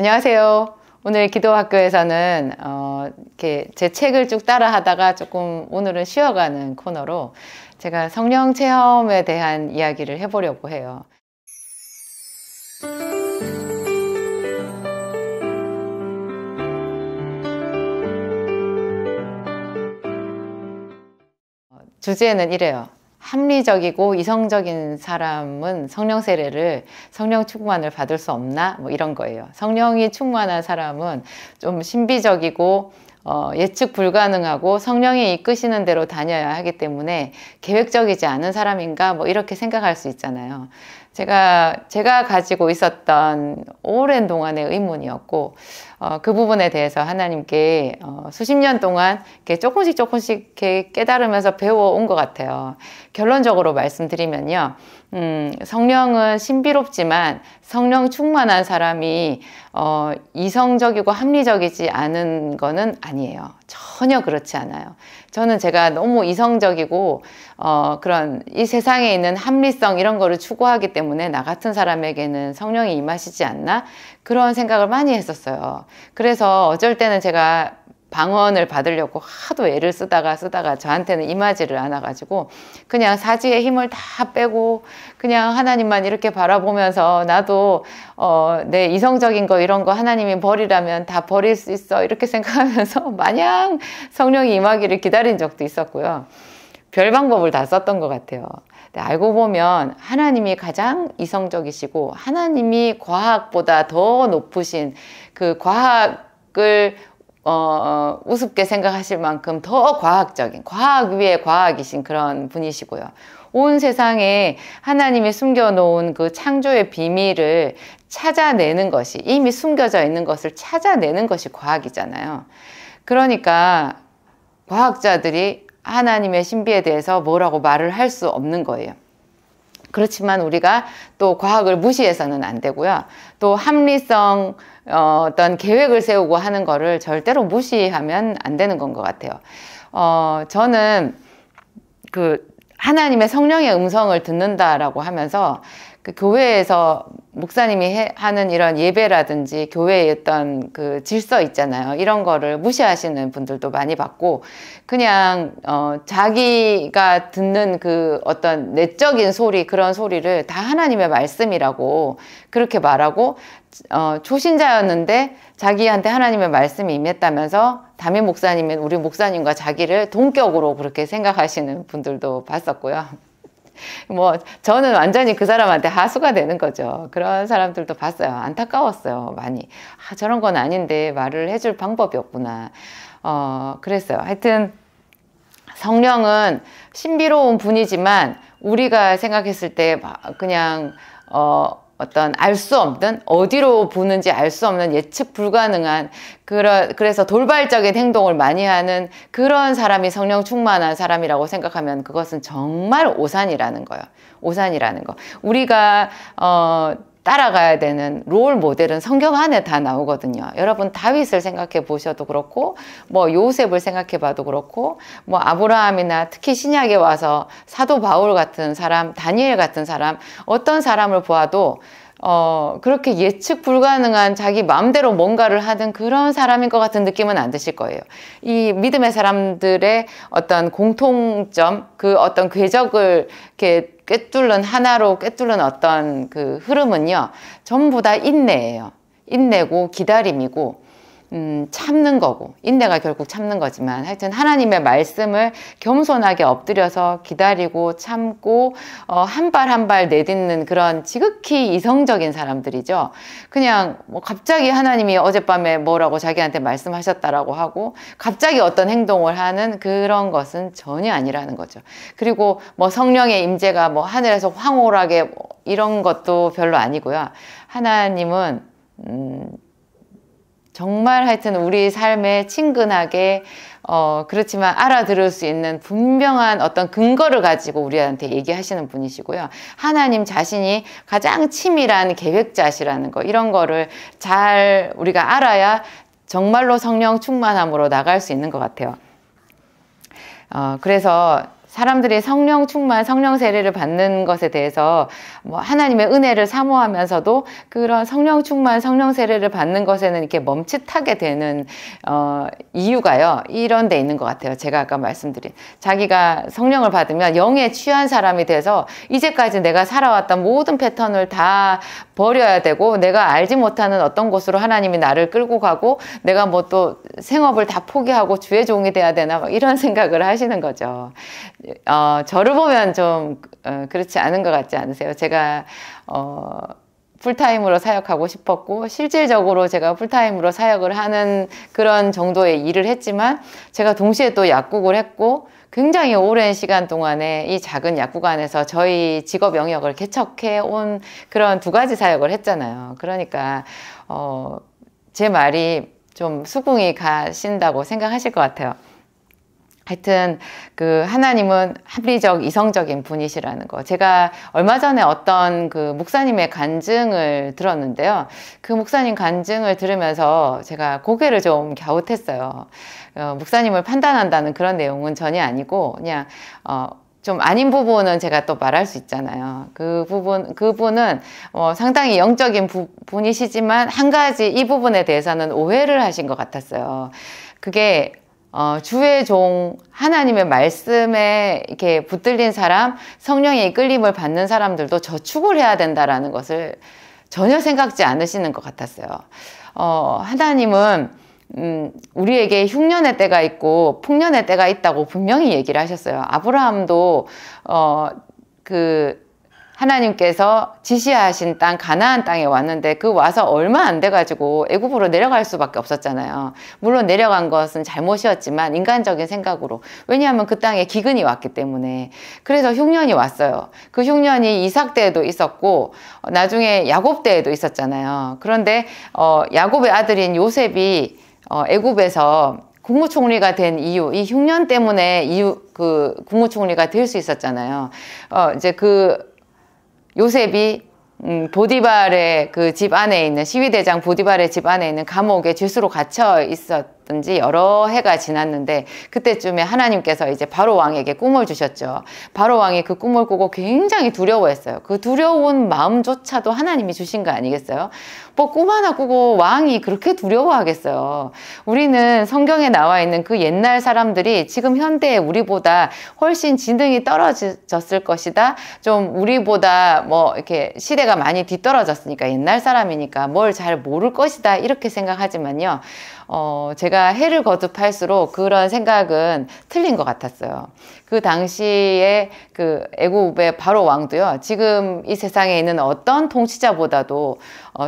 안녕하세요. 오늘 기도학교에서는 이렇게 제 책을 쭉 따라 하다가 조금 오늘은 쉬어가는 코너로 제가 성령 체험에 대한 이야기를 해보려고 해요. 주제는 이래요. 합리적이고 이성적인 사람은 성령 세례를, 성령 충만을 받을 수 없나? 뭐 이런 거예요. 성령이 충만한 사람은 좀 신비적이고 예측 불가능하고 성령이 이끄시는 대로 다녀야 하기 때문에 계획적이지 않은 사람인가? 뭐 이렇게 생각할 수 있잖아요. 제가 가지고 있었던 오랜 동안의 의문이었고, 그 부분에 대해서 하나님께 수십 년 동안 이렇게 조금씩 이렇게 깨달으면서 배워온 것 같아요. 결론적으로 말씀드리면요. 성령은 신비롭지만 성령 충만한 사람이 이성적이고 합리적이지 않은 거는 아니에요. 전혀 그렇지 않아요. 저는 제가 너무 이성적이고 그런 이 세상에 있는 합리성 이런 거를 추구하기 때문에 나 같은 사람에게는 성령이 임하시지 않나? 그런 생각을 많이 했었어요. 그래서 어쩔 때는 제가 방언을 받으려고 하도 애를 쓰다가 저한테는 임하지를 않아가지고 그냥 사지의 힘을 다 빼고 그냥 하나님만 이렇게 바라보면서 나도 내 이성적인 거 이런 거 하나님이 버리라면 다 버릴 수 있어 이렇게 생각하면서 마냥 성령이 임하기를 기다린 적도 있었고요. 별 방법을 다 썼던 것 같아요. 알고 보면 하나님이 가장 이성적이시고 하나님이 과학보다 더 높으신 그 과학을 우습게 생각하실 만큼 더 과학적인, 과학 위에 과학이신 그런 분이시고요. 온 세상에 하나님이 숨겨놓은 그 창조의 비밀을 찾아내는 것이, 이미 숨겨져 있는 것을 찾아내는 것이 과학이잖아요. 그러니까 과학자들이 하나님의 신비에 대해서 뭐라고 말을 할 수 없는 거예요. 그렇지만 우리가 또 과학을 무시해서는 안 되고요. 또 합리성, 어떤 계획을 세우고 하는 거를 절대로 무시하면 안 되는 건 것 같아요. 저는 그 하나님의 성령의 음성을 듣는다라고 하면서 그 교회에서 목사님이 하는 이런 예배라든지 교회의 어떤 그 질서 있잖아요. 이런 거를 무시하시는 분들도 많이 봤고, 그냥, 자기가 듣는 그 어떤 내적인 소리, 그런 소리를 다 하나님의 말씀이라고 그렇게 말하고, 초신자였는데 자기한테 하나님의 말씀이 임했다면서 담임 목사님은 우리 목사님과 자기를 동격으로 그렇게 생각하시는 분들도 봤었고요. 뭐 저는 완전히 그 사람한테 하수가 되는 거죠. 그런 사람들도 봤어요. 안타까웠어요. 많이. 저런 건 아닌데 말을 해줄 방법이 없구나. 그랬어요. 하여튼 성령은 신비로운 분이지만 우리가 생각했을 때 그냥 어떤 알 수 없는, 어디로 보는지 알 수 없는 예측 불가능한 그래서 돌발적인 행동을 많이 하는 그런 사람이 성령 충만한 사람이라고 생각하면 그것은 정말 오산이라는 거예요. 오산이라는 거. 우리가 따라가야 되는 롤 모델은 성경 안에 다 나오거든요. 여러분 다윗을 생각해 보셔도 그렇고 뭐 요셉을 생각해 봐도 그렇고 뭐 아브라함이나 특히 신약에 와서 사도 바울 같은 사람, 다니엘 같은 사람, 어떤 사람을 보아도 그렇게 예측 불가능한 자기 마음대로 뭔가를 하는 그런 사람인 것 같은 느낌은 안 드실 거예요. 이 믿음의 사람들의 어떤 공통점, 그 어떤 궤적을 이렇게 하나로 꿰뚫는 어떤 그 흐름은요, 전부 다 인내예요. 인내고 기다림이고, 참는 거고, 인내가 결국 참는 거지만, 하여튼 하나님의 말씀을 겸손하게 엎드려서 기다리고 참고, 한 발 한 발 내딛는 그런 지극히 이성적인 사람들이죠. 그냥 뭐 갑자기 하나님이 어젯밤에 뭐라고 자기한테 말씀하셨다라고 하고, 갑자기 어떤 행동을 하는 그런 것은 전혀 아니라는 거죠. 그리고 뭐 성령의 임재가 뭐 하늘에서 황홀하게 이런 것도 별로 아니고요. 하나님은, 정말 하여튼 우리 삶에 친근하게 그렇지만 알아들을 수 있는 분명한 어떤 근거를 가지고 우리한테 얘기하시는 분이시고요. 하나님 자신이 가장 치밀한 계획자시라는 거, 이런 거를 잘 우리가 알아야 정말로 성령 충만함으로 나갈 수 있는 것 같아요. 그래서 사람들이 성령 충만, 성령 세례를 받는 것에 대해서 뭐 하나님의 은혜를 사모하면서도 그런 성령 충만, 성령 세례를 받는 것에는 이렇게 멈칫하게 되는 이유가요. 이런 데 있는 것 같아요. 제가 아까 말씀드린 자기가 성령을 받으면 영에 취한 사람이 돼서 이제까지 내가 살아왔던 모든 패턴을 다 버려야 되고 내가 알지 못하는 어떤 곳으로 하나님이 나를 끌고 가고 내가 뭐 또 생업을 다 포기하고 주의 종이 돼야 되나 막 이런 생각을 하시는 거죠. 저를 보면 좀 그렇지 않은 것 같지 않으세요? 제가 풀타임으로 사역하고 싶었고 실질적으로 제가 풀타임으로 사역을 하는 그런 정도의 일을 했지만 제가 동시에 또 약국을 했고 굉장히 오랜 시간 동안에 이 작은 약국 안에서 저희 직업 영역을 개척해 온 그런 두 가지 사역을 했잖아요. 그러니까 제 말이 좀 수긍이 가신다고 생각하실 것 같아요. 하여튼 그 하나님은 합리적 이성적인 분이시라는 거, 제가 얼마 전에 어떤 그 목사님의 간증을 들었는데요. 그 목사님 간증을 들으면서 제가 고개를 좀 갸웃했어요. 목사님을 판단한다는 그런 내용은 전혀 아니고 그냥 좀 아닌 부분은 제가 또 말할 수 있잖아요. 그분은 상당히 영적인 분이시지만 한 가지 이 부분에 대해서는 오해를 하신 것 같았어요. 그게 주의 종 하나님의 말씀에 이렇게 붙들린 사람, 성령의 이끌림을 받는 사람들도 저축을 해야 된다라는 것을 전혀 생각지 않으시는 것 같았어요. 하나님은 우리에게 흉년의 때가 있고 풍년의 때가 있다고 분명히 얘기를 하셨어요. 아브라함도 하나님께서 지시하신 땅 가나안 땅에 왔는데 그 와서 얼마 안 돼가지고 애굽으로 내려갈 수밖에 없었잖아요. 물론 내려간 것은 잘못이었지만 인간적인 생각으로, 왜냐하면 그 땅에 기근이 왔기 때문에. 그래서 흉년이 왔어요. 그 흉년이 이삭 때에도 있었고 나중에 야곱 때에도 있었잖아요. 그런데 야곱의 아들인 요셉이 애굽에서 국무총리가 된 이유, 이 흉년 때문에 국무총리가 될 수 있었잖아요. 이제 요셉이 보디발의 그 집 안에 있는, 시위대장 보디발의 집 안에 있는 감옥에 죄수로 갇혀 있었든지 여러 해가 지났는데 그때쯤에 하나님께서 이제 바로 왕에게 꿈을 주셨죠. 바로 왕이 그 꿈을 꾸고 굉장히 두려워했어요. 그 두려운 마음조차도 하나님이 주신 거 아니겠어요? 뭐 꿈 하나 꾸고 왕이 그렇게 두려워하겠어요. 우리는 성경에 나와 있는 그 옛날 사람들이 지금 현대의 우리보다 훨씬 지능이 떨어졌을 것이다. 좀 우리보다 뭐 이렇게 시대가 많이 뒤떨어졌으니까 옛날 사람이니까 뭘 잘 모를 것이다 이렇게 생각하지만요. 제가 해를 거듭할수록 그런 생각은 틀린 것 같았어요. 그 당시에 그 애굽의 바로 왕도요, 지금 이 세상에 있는 어떤 통치자보다도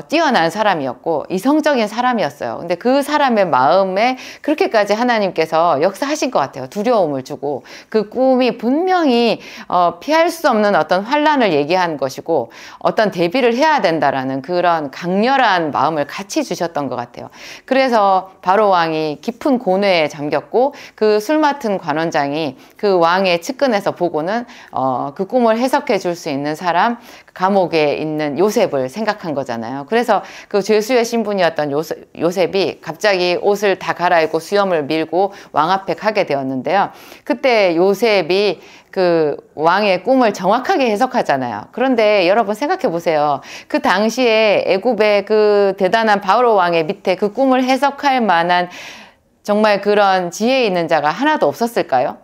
뛰어난 사람이었고 이성적인 사람이었어요. 근데 그 사람의 마음에 그렇게까지 하나님께서 역사하신 것 같아요. 두려움을 주고 그 꿈이 분명히 피할 수 없는 어떤 환란을 얘기한 것이고 어떤 대비를 해야 된다라는 그런 강렬한 마음을 같이 주셨던 것 같아요. 그래서 바로 왕이 깊은 고뇌에 잠겼고 그 술 맡은 관원장이 그 왕의 측근에서 보고는 그 꿈을 해석해 줄 수 있는 사람, 감옥에 있는 요셉을 생각한 거잖아요. 그래서 그 죄수의 신분이었던 요셉이 갑자기 옷을 다 갈아입고 수염을 밀고 왕 앞에 가게 되었는데요. 그때 요셉이 그 왕의 꿈을 정확하게 해석하잖아요. 그런데 여러분 생각해 보세요. 그 당시에 애굽의 그 대단한 바로 왕의 밑에 그 꿈을 해석할 만한 정말 그런 지혜 있는 자가 하나도 없었을까요?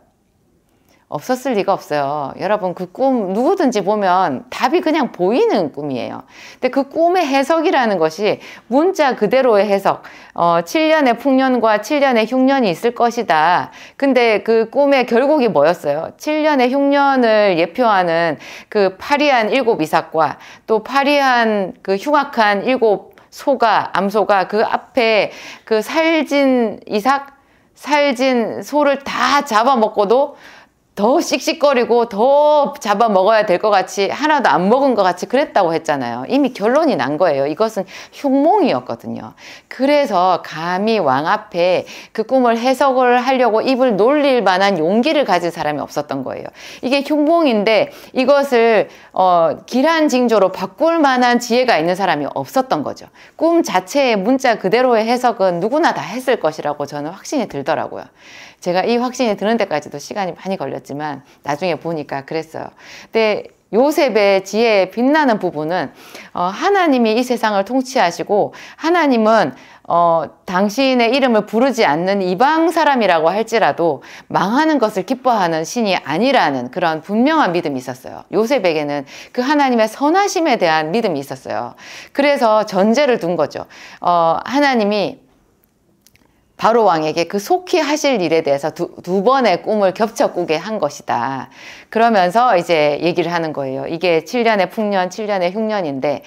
없었을 리가 없어요. 여러분 그 꿈 누구든지 보면 답이 그냥 보이는 꿈이에요. 근데 그 꿈의 해석이라는 것이 문자 그대로의 해석, 7년의 풍년과 7년의 흉년이 있을 것이다. 근데 그 꿈의 결국이 뭐였어요? 7년의 흉년을 예표하는 그 파리한 7 이삭과 또 파리한 그 흉악한 7 암소가 그 앞에 그 살진 이삭, 살진 소를 다 잡아먹고도 더 씩씩거리고 더 잡아먹어야 될 것 같이 하나도 안 먹은 것 같이 그랬다고 했잖아요. 이미 결론이 난 거예요. 이것은 흉몽이었거든요. 그래서 감히 왕 앞에 그 꿈을 해석을 하려고 입을 놀릴 만한 용기를 가진 사람이 없었던 거예요. 이게 흉몽인데 이것을 기란징조로 바꿀 만한 지혜가 있는 사람이 없었던 거죠. 꿈 자체의 문자 그대로의 해석은 누구나 다 했을 것이라고 저는 확신이 들더라고요. 제가 이 확신이 드는 데까지도 시간이 많이 걸렸지만 했지만 나중에 보니까 그랬어요. 근데 요셉의 지혜에 빛나는 부분은 하나님이 이 세상을 통치하시고 하나님은 당신의 이름을 부르지 않는 이방 사람이라고 할지라도 망하는 것을 기뻐하는 신이 아니라는 그런 분명한 믿음이 있었어요. 요셉에게는 그 하나님의 선하심에 대한 믿음이 있었어요. 그래서 전제를 둔 거죠. 하나님이 바로 왕에게 그 속히 하실 일에 대해서 두 번의 꿈을 겹쳐 꾸게 한 것이다. 그러면서 이제 얘기를 하는 거예요. 이게 7년의 풍년, 7년의 흉년인데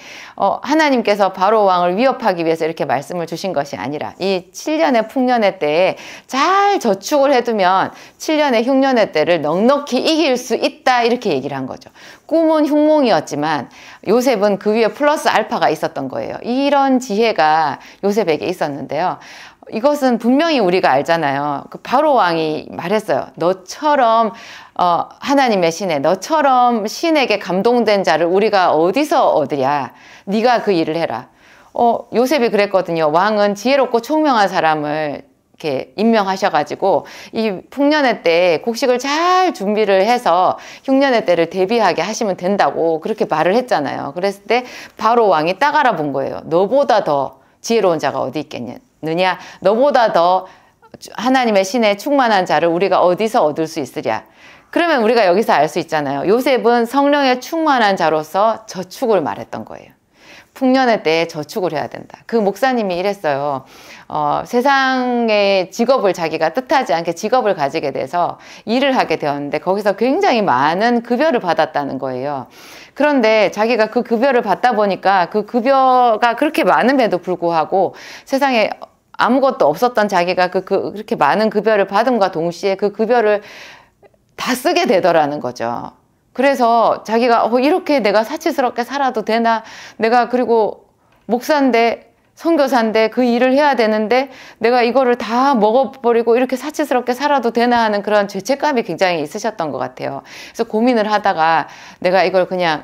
하나님께서 바로 왕을 위협하기 위해서 이렇게 말씀을 주신 것이 아니라 이 7년의 풍년의 때에 잘 저축을 해두면 7년의 흉년의 때를 넉넉히 이길 수 있다, 이렇게 얘기를 한 거죠. 꿈은 흉몽이었지만 요셉은 그 위에 플러스 알파가 있었던 거예요. 이런 지혜가 요셉에게 있었는데요. 이것은 분명히 우리가 알잖아요. 그 바로 왕이 말했어요. 너처럼 하나님의 신에, 너처럼 신에게 감동된 자를 우리가 어디서 얻으랴? 네가 그 일을 해라. 요셉이 그랬거든요. 왕은 지혜롭고 총명한 사람을 이렇게 임명하셔가지고 이 풍년의 때 곡식을 잘 준비를 해서 흉년의 때를 대비하게 하시면 된다고 그렇게 말을 했잖아요. 그랬을 때 바로 왕이 딱 알아본 거예요. 너보다 더 지혜로운 자가 어디 있겠냐? 너보다 더 하나님의 신에 충만한 자를 우리가 어디서 얻을 수 있으랴? 그러면 우리가 여기서 알 수 있잖아요. 요셉은 성령에 충만한 자로서 저축을 말했던 거예요. 풍년의 때에 저축을 해야 된다. 그 목사님이 이랬어요. 세상의 직업을 자기가 뜻하지 않게 직업을 가지게 돼서 일을 하게 되었는데 거기서 굉장히 많은 급여를 받았다는 거예요. 그런데 자기가 그 급여를 받다 보니까 그 급여가 그렇게 많음에도 불구하고 세상에 아무것도 없었던 자기가 그렇게 많은 급여를 받음과 동시에 그 급여를 다 쓰게 되더라는 거죠. 그래서 자기가 이렇게 내가 사치스럽게 살아도 되나? 내가 그리고 목사인데 선교사인데 그 일을 해야 되는데 내가 이거를 다 먹어버리고 이렇게 사치스럽게 살아도 되나 하는 그런 죄책감이 굉장히 있으셨던 것 같아요. 그래서 고민을 하다가 내가 이걸 그냥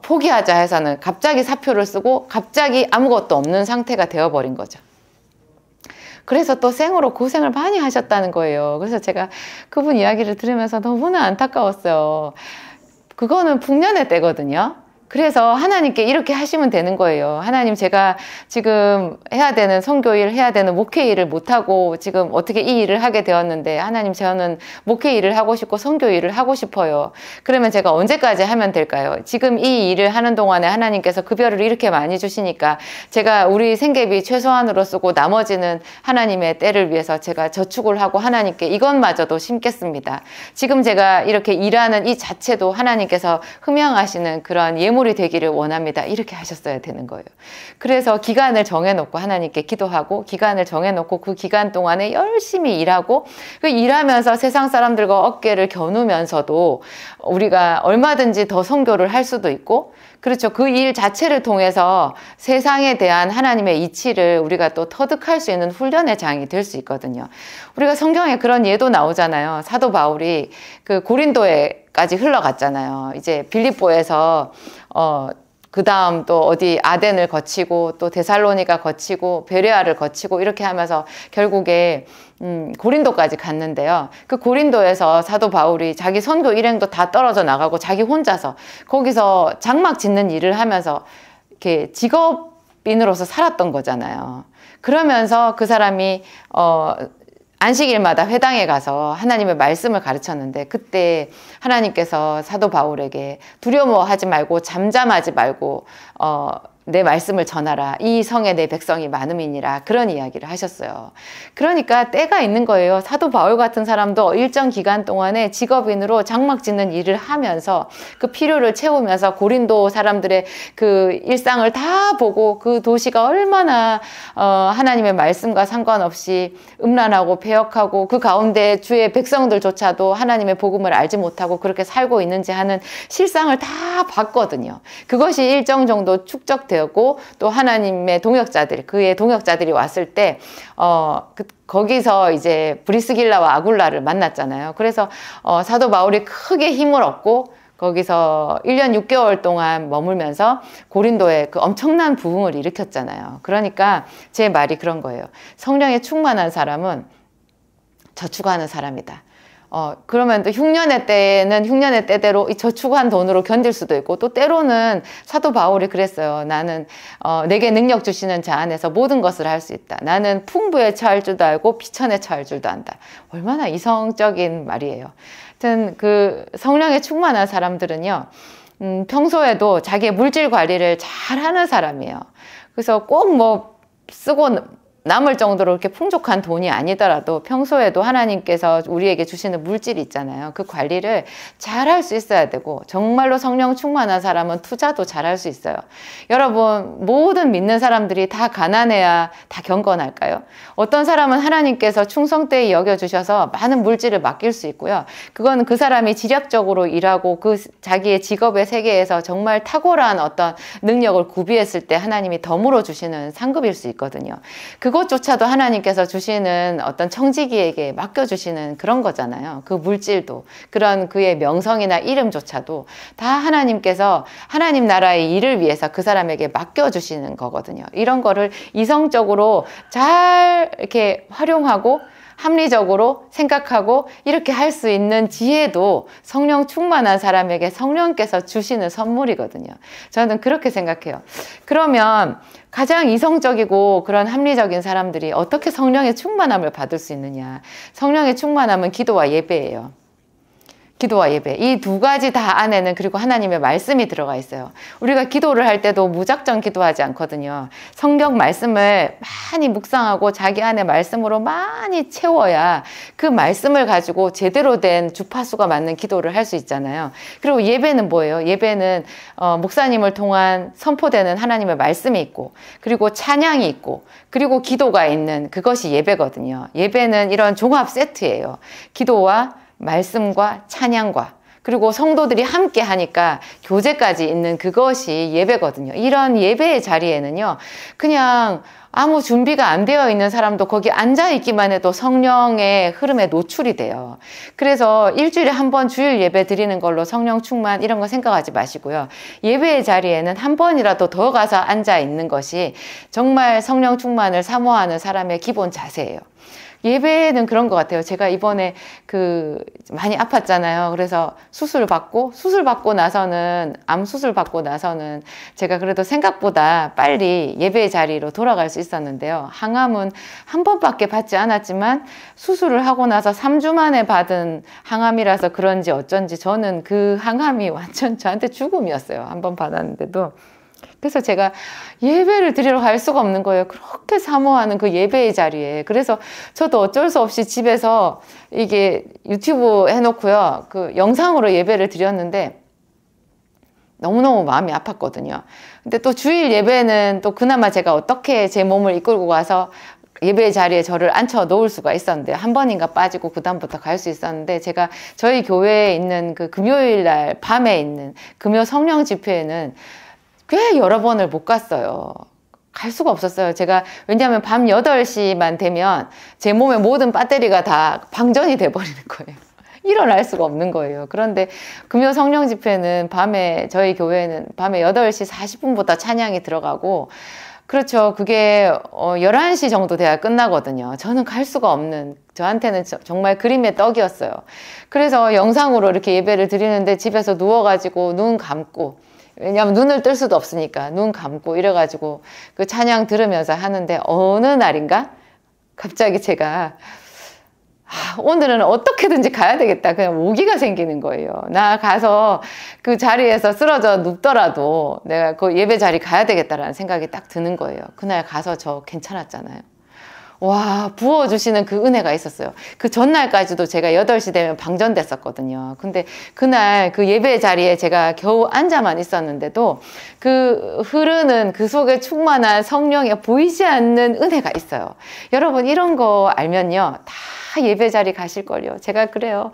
포기하자 해서는 갑자기 사표를 쓰고 갑자기 아무것도 없는 상태가 되어버린 거죠. 그래서 또 생으로 고생을 많이 하셨다는 거예요. 그래서 제가 그분 이야기를 들으면서 너무나 안타까웠어요. 그거는 풍년의 때거든요. 그래서 하나님께 이렇게 하시면 되는 거예요. 하나님, 제가 지금 해야 되는 선교일, 해야 되는 목회 일을 못하고 지금 어떻게 이 일을 하게 되었는데 하나님, 저는 목회 일을 하고 싶고 선교 일을 하고 싶어요. 그러면 제가 언제까지 하면 될까요? 지금 이 일을 하는 동안에 하나님께서 급여를 이렇게 많이 주시니까 제가 우리 생계비 최소한으로 쓰고 나머지는 하나님의 때를 위해서 제가 저축을 하고 하나님께 이것마저도 심겠습니다. 지금 제가 이렇게 일하는 이 자체도 하나님께서 흠양하시는 그런 예물이 되기를 원합니다. 이렇게 하셨어야 되는 거예요. 그래서 기간을 정해놓고 하나님께 기도하고 기간을 정해놓고 그 기간 동안에 열심히 일하고 그 일하면서 세상 사람들과 어깨를 겨누면서도 우리가 얼마든지 더 선교를 할 수도 있고, 그렇죠. 그 일 자체를 통해서 세상에 대한 하나님의 이치를 우리가 또 터득할 수 있는 훈련의 장이 될 수 있거든요. 우리가 성경에 그런 예도 나오잖아요. 사도 바울이 그 고린도에까지 흘러갔잖아요. 이제 빌립보에서 그 다음 또 어디 아덴을 거치고 또 데살로니가 거치고 베레아를 거치고 이렇게 하면서 결국에 고린도까지 갔는데요. 그 고린도에서 사도 바울이 자기 선교 일행도 다 떨어져 나가고 자기 혼자서 거기서 장막 짓는 일을 하면서 이렇게 직업인으로서 살았던 거잖아요. 그러면서 그 사람이 안식일마다 회당에 가서 하나님의 말씀을 가르쳤는데 그때 하나님께서 사도 바울에게 두려워하지 말고 잠잠하지 말고 내 말씀을 전하라. 이 성에 내 백성이 많음이니라. 그런 이야기를 하셨어요. 그러니까 때가 있는 거예요. 사도 바울 같은 사람도 일정 기간 동안에 직업인으로 장막 짓는 일을 하면서 그 필요를 채우면서 고린도 사람들의 그 일상을 다 보고 그 도시가 얼마나 하나님의 말씀과 상관없이 음란하고 배역하고 그 가운데 주의 백성들조차도 하나님의 복음을 알지 못하고 그렇게 살고 있는지 하는 실상을 다 봤거든요. 그것이 일정 정도 축적되었고 또 하나님의 동역자들, 그의 동역자들이 왔을 때 거기서 이제 브리스길라와 아굴라를 만났잖아요. 그래서 사도 바울이 크게 힘을 얻고 거기서 1년 6개월 동안 머물면서 고린도에 그 엄청난 부흥을 일으켰잖아요. 그러니까 제 말이 그런 거예요. 성령에 충만한 사람은 저축하는 사람이다. 그러면 또 흉년의 때는 흉년의 때대로 이 저축한 돈으로 견딜 수도 있고, 또 때로는 사도 바울이 그랬어요. 나는 내게 능력 주시는 자 안에서 모든 것을 할 수 있다. 나는 풍부에 처할 줄도 알고 비천에 처할 줄도 안다. 얼마나 이성적인 말이에요. 하여튼 그 성령에 충만한 사람들은요, 평소에도 자기의 물질 관리를 잘하는 사람이에요. 그래서 꼭 뭐 쓰고 남을 정도로 이렇게 풍족한 돈이 아니더라도 평소에도 하나님께서 우리에게 주시는 물질이 있잖아요. 그 관리를 잘 할 수 있어야 되고, 정말로 성령 충만한 사람은 투자도 잘 할 수 있어요. 여러분, 모든 믿는 사람들이 다 가난해야 다 경건할까요? 어떤 사람은 하나님께서 충성되이 여겨주셔서 많은 물질을 맡길 수 있고요. 그건 그 사람이 지략적으로 일하고 그 자기의 직업의 세계에서 정말 탁월한 어떤 능력을 구비했을 때 하나님이 덤으로 주시는 상급일 수 있거든요. 그것조차도 하나님께서 주시는 어떤 청지기에게 맡겨주시는 그런 거잖아요. 그 물질도, 그런 그의 명성이나 이름조차도 다 하나님께서 하나님 나라의 일을 위해서 그 사람에게 맡겨주시는 거거든요. 이런 거를 이성적으로 잘 이렇게 활용하고 합리적으로 생각하고 이렇게 할 수 있는 지혜도 성령 충만한 사람에게 성령께서 주시는 선물이거든요. 저는 그렇게 생각해요. 그러면 가장 이성적이고 그런 합리적인 사람들이 어떻게 성령의 충만함을 받을 수 있느냐? 성령의 충만함은 기도와 예배예요. 기도와 예배, 이 두 가지 다 안에는 그리고 하나님의 말씀이 들어가 있어요. 우리가 기도를 할 때도 무작정 기도하지 않거든요. 성경 말씀을 많이 묵상하고 자기 안에 말씀으로 많이 채워야 그 말씀을 가지고 제대로 된 주파수가 맞는 기도를 할 수 있잖아요. 그리고 예배는 뭐예요? 예배는 목사님을 통한 선포되는 하나님의 말씀이 있고, 그리고 찬양이 있고, 그리고 기도가 있는 그것이 예배거든요. 예배는 이런 종합 세트예요. 기도와 말씀과 찬양과, 그리고 성도들이 함께 하니까 교제까지 있는 그것이 예배거든요. 이런 예배의 자리에는요, 그냥 아무 준비가 안 되어 있는 사람도 거기 앉아 있기만 해도 성령의 흐름에 노출이 돼요. 그래서 일주일에 한 번 주일 예배 드리는 걸로 성령 충만 이런 거 생각하지 마시고요. 예배의 자리에는 한 번이라도 더 가서 앉아 있는 것이 정말 성령 충만을 사모하는 사람의 기본 자세예요. 예배는 그런 것 같아요. 제가 이번에 많이 아팠잖아요. 그래서 수술 받고 나서는, 암 수술 받고 나서는 제가 그래도 생각보다 빨리 예배의 자리로 돌아갈 수 있었는데요. 항암은 한 번밖에 받지 않았지만 수술을 하고 나서 3주 만에 받은 항암이라서 그런지 어쩐지 저는 그 항암이 완전 저한테 죽음이었어요. 한 번 받았는데도. 그래서 제가 예배를 드리러 갈 수가 없는 거예요. 그렇게 사모하는 그 예배의 자리에. 그래서 저도 어쩔 수 없이 집에서 이게 유튜브 해놓고요, 그 영상으로 예배를 드렸는데 너무너무 마음이 아팠거든요. 근데 또 주일 예배는 또 그나마 제가 어떻게 제 몸을 이끌고 가서 예배의 자리에 저를 앉혀 놓을 수가 있었는데, 한 번인가 빠지고 그다음부터 갈 수 있었는데, 제가 저희 교회에 있는 그 금요일 날 밤에 있는 금요 성령 집회에는 꽤 여러 번을 못 갔어요. 갈 수가 없었어요. 제가, 왜냐하면 밤 8시만 되면 제 몸의 모든 배터리가 다 방전이 돼버리는 거예요. 일어날 수가 없는 거예요. 그런데 금요 성령 집회는 밤에, 저희 교회는 밤에 8시 40분부터 찬양이 들어가고, 그렇죠. 그게 11시 정도 돼야 끝나거든요. 저는 갈 수가 없는, 저한테는 정말 그림의 떡이었어요. 그래서 영상으로 이렇게 예배를 드리는데 집에서 누워가지고 눈 감고, 왜냐하면 눈을 뜰 수도 없으니까 눈 감고 이래가지고 그 찬양 들으면서 하는데, 어느 날인가 갑자기 제가 오늘은 어떻게든지 가야 되겠다, 그냥 오기가 생기는 거예요. 나 가서 그 자리에서 쓰러져 눕더라도 내가 그 예배 자리 가야 되겠다라는 생각이 딱 드는 거예요. 그날 가서 저 괜찮았잖아요. 와, 부어주시는 그 은혜가 있었어요. 그 전날까지도 제가 8시 되면 방전됐었거든요. 근데 그날 그 예배 자리에 제가 겨우 앉아만 있었는데도 그 흐르는 그 속에 충만한 성령의 보이지 않는 은혜가 있어요. 여러분, 이런 거 알면요, 다 예배 자리 가실걸요. 제가 그래요.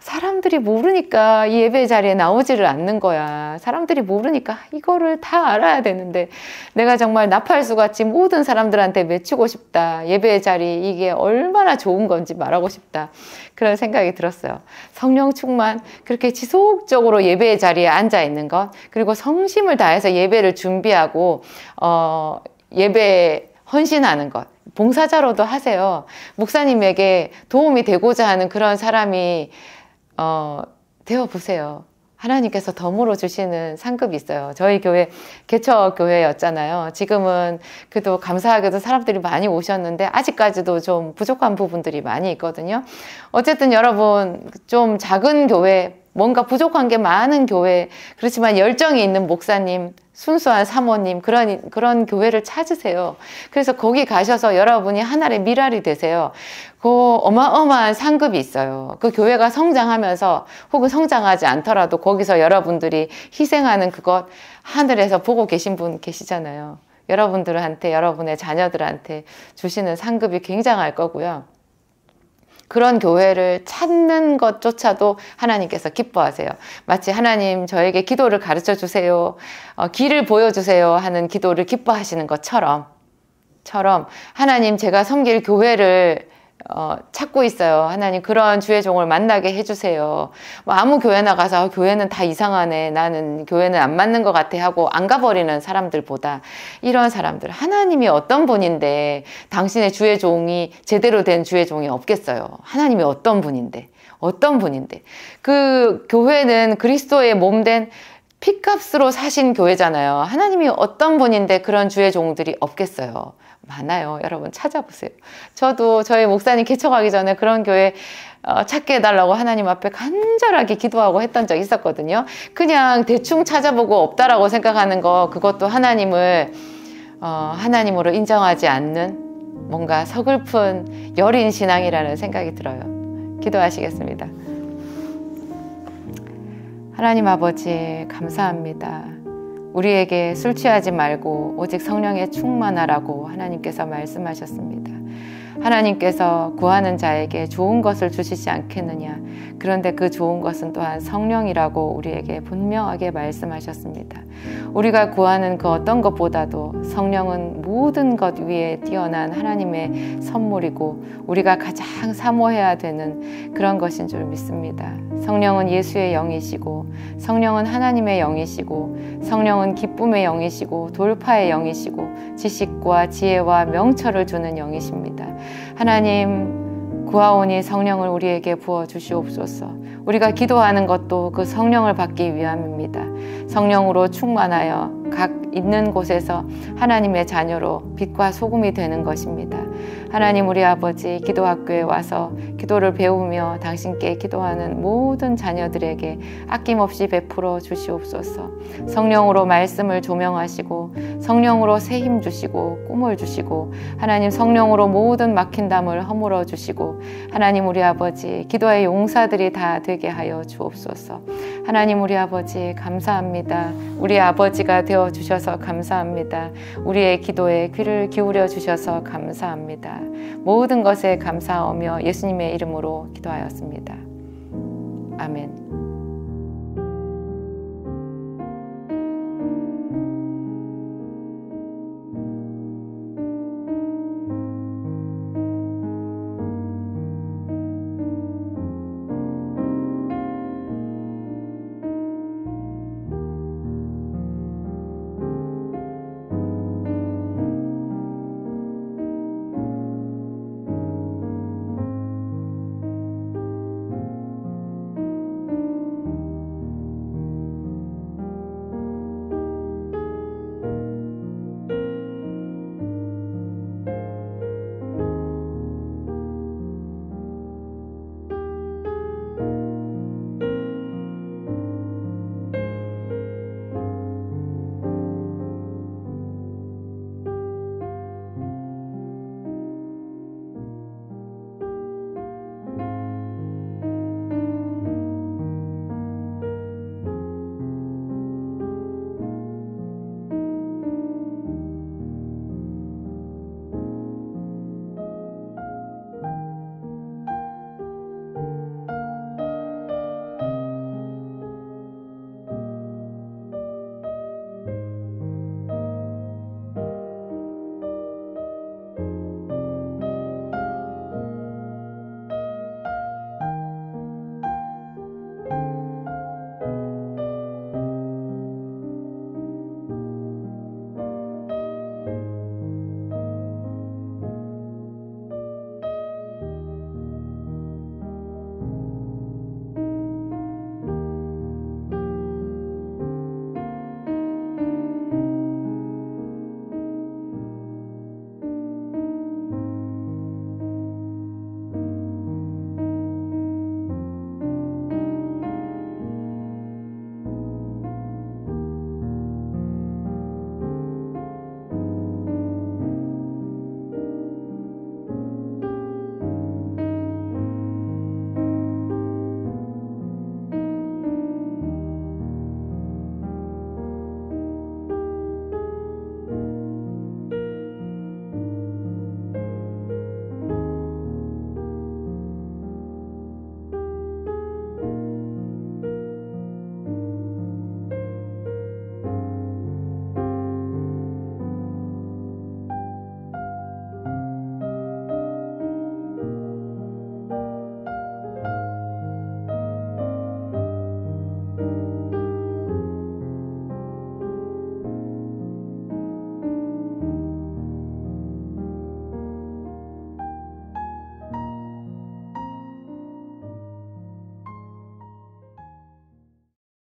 사람들이 모르니까 이 예배 자리에 나오지를 않는 거야. 사람들이 모르니까 이거를 다 알아야 되는데, 내가 정말 나팔수 같이 모든 사람들한테 외치고 싶다. 예배의 자리, 이게 얼마나 좋은 건지 말하고 싶다. 그런 생각이 들었어요. 성령 충만, 그렇게 지속적으로 예배의 자리에 앉아 있는 것, 그리고 성심을 다해서 예배를 준비하고 예배에 헌신하는 것, 봉사자로도 하세요. 목사님에게 도움이 되고자 하는 그런 사람이 되어보세요. 하나님께서 덤으로 주시는 상급이 있어요. 저희 교회 개척교회였잖아요. 지금은 그래도 감사하게도 사람들이 많이 오셨는데 아직까지도 좀 부족한 부분들이 많이 있거든요. 어쨌든 여러분, 좀 작은 교회, 뭔가 부족한 게 많은 교회, 그렇지만 열정이 있는 목사님, 순수한 사모님, 그런 교회를 찾으세요. 그래서 거기 가셔서 여러분이 하나의 미랄이 되세요. 그 어마어마한 상급이 있어요. 그 교회가 성장하면서 혹은 성장하지 않더라도 거기서 여러분들이 희생하는 그것 하늘에서 보고 계신 분 계시잖아요. 여러분들한테, 여러분의 자녀들한테 주시는 상급이 굉장할 거고요. 그런 교회를 찾는 것조차도 하나님께서 기뻐하세요. 마치 하나님 저에게 기도를 가르쳐 주세요, 길을 보여주세요 하는 기도를 기뻐하시는 것처럼 하나님 제가 섬길 교회를 찾고 있어요. 하나님 그런 주의 종을 만나게 해주세요. 뭐 아무 교회 나가서 교회는 다 이상하네, 나는 교회는 안 맞는 것 같아 하고 안 가버리는 사람들보다 이런 사람들, 하나님이 어떤 분인데 당신의 주의 종이 제대로 된 주의 종이 없겠어요. 하나님이 어떤 분인데 그 교회는 그리스도의 몸된 피값으로 사신 교회잖아요. 하나님이 어떤 분인데 그런 주의 종들이 없겠어요. 많아요. 여러분 찾아보세요. 저도 저희 목사님 개척하기 전에 그런 교회 찾게 해달라고 하나님 앞에 간절하게 기도하고 했던 적이 있었거든요. 그냥 대충 찾아보고 없다라고 생각하는 거, 그것도 하나님을 하나님으로 인정하지 않는 뭔가 서글픈 여린 신앙이라는 생각이 들어요. 기도하시겠습니다. 하나님 아버지 감사합니다. 우리에게 술 취하지 말고 오직 성령에 충만하라고 하나님께서 말씀하셨습니다. 하나님께서 구하는 자에게 좋은 것을 주시지 않겠느냐. 그런데 그 좋은 것은 또한 성령이라고 우리에게 분명하게 말씀하셨습니다. 우리가 구하는 그 어떤 것보다도 성령은 모든 것 위에 뛰어난 하나님의 선물이고 우리가 가장 사모해야 되는 그런 것인 줄 믿습니다. 성령은 예수의 영이시고 성령은 하나님의 영이시고 성령은 기쁨의 영이시고 돌파의 영이시고 지식과 지혜와 명철을 주는 영이십니다. 하나님 구하오니 성령을 우리에게 부어주시옵소서. 우리가 기도하는 것도 그 성령을 받기 위함입니다. 성령으로 충만하여 각 있는 곳에서 하나님의 자녀로 빛과 소금이 되는 것입니다. 하나님 우리 아버지 기도학교에 와서 기도를 배우며 당신께 기도하는 모든 자녀들에게 아낌없이 베풀어 주시옵소서. 성령으로 말씀을 조명하시고 성령으로 새 힘 주시고 꿈을 주시고 하나님 성령으로 모든 막힌 담을 허물어 주시고 하나님 우리 아버지 기도의 용사들이 다 되게 하여 주옵소서. 하나님 우리 아버지 감사합니다. 우리 아버지가 되어 주셔서 감사합니다. 우리의 기도에 귀를 기울여 주셔서 감사합니다. 모든 것에 감사하며 예수님의 이름으로 기도하였습니다. 아멘.